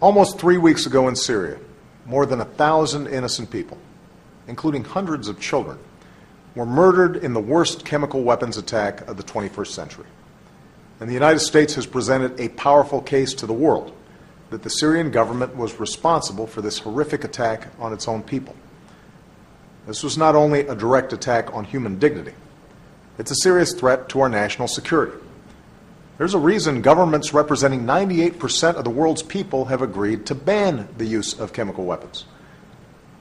Almost 3 weeks ago in Syria, more than 1,000 innocent people, including hundreds of children, were murdered in the worst chemical weapons attack of the 21st century. And the United States has presented a powerful case to the world that the Syrian government was responsible for this horrific attack on its own people. This was not only a direct attack on human dignity, it's a serious threat to our national security. There's a reason governments representing 98% of the world's people have agreed to ban the use of chemical weapons.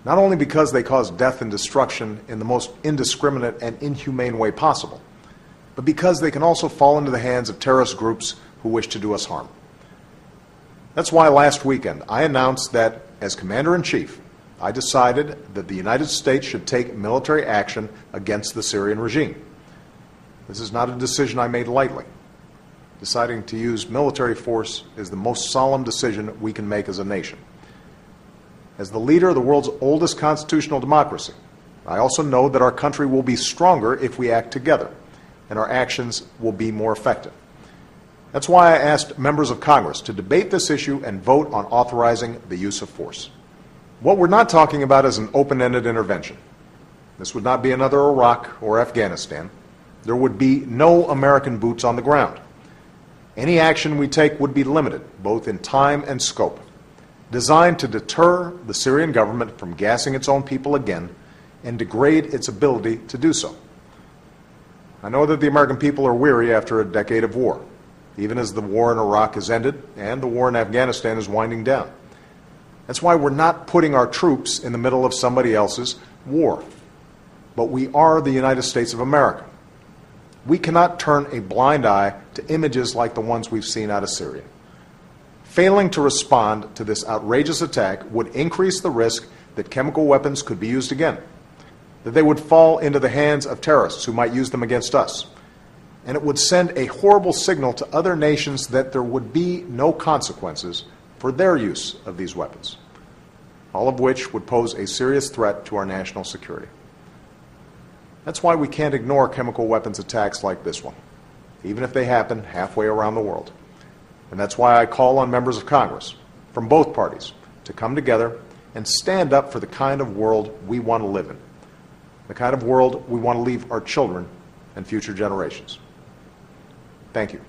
Not only because they cause death and destruction in the most indiscriminate and inhumane way possible, but because they can also fall into the hands of terrorist groups who wish to do us harm. That's why last weekend I announced that, as Commander-in-Chief, I decided that the United States should take military action against the Syrian regime. This is not a decision I made lightly. Deciding to use military force is the most solemn decision we can make as a nation. As the leader of the world's oldest constitutional democracy, I also know that our country will be stronger if we act together, and our actions will be more effective. That's why I asked members of Congress to debate this issue and vote on authorizing the use of force. What we're not talking about is an open-ended intervention. This would not be another Iraq or Afghanistan. There would be no American boots on the ground. Any action we take would be limited, both in time and scope, designed to deter the Syrian government from gassing its own people again and degrade its ability to do so. I know that the American people are weary after a decade of war, even as the war in Iraq has ended and the war in Afghanistan is winding down. That's why we're not putting our troops in the middle of somebody else's war. But we are the United States of America. We cannot turn a blind eye to images like the ones we've seen out of Syria. Failing to respond to this outrageous attack would increase the risk that chemical weapons could be used again, that they would fall into the hands of terrorists who might use them against us, and it would send a horrible signal to other nations that there would be no consequences for their use of these weapons, all of which would pose a serious threat to our national security. That's why we can't ignore chemical weapons attacks like this one, even if they happen halfway around the world. And that's why I call on members of Congress from both parties to come together and stand up for the kind of world we want to live in, the kind of world we want to leave our children and future generations. Thank you.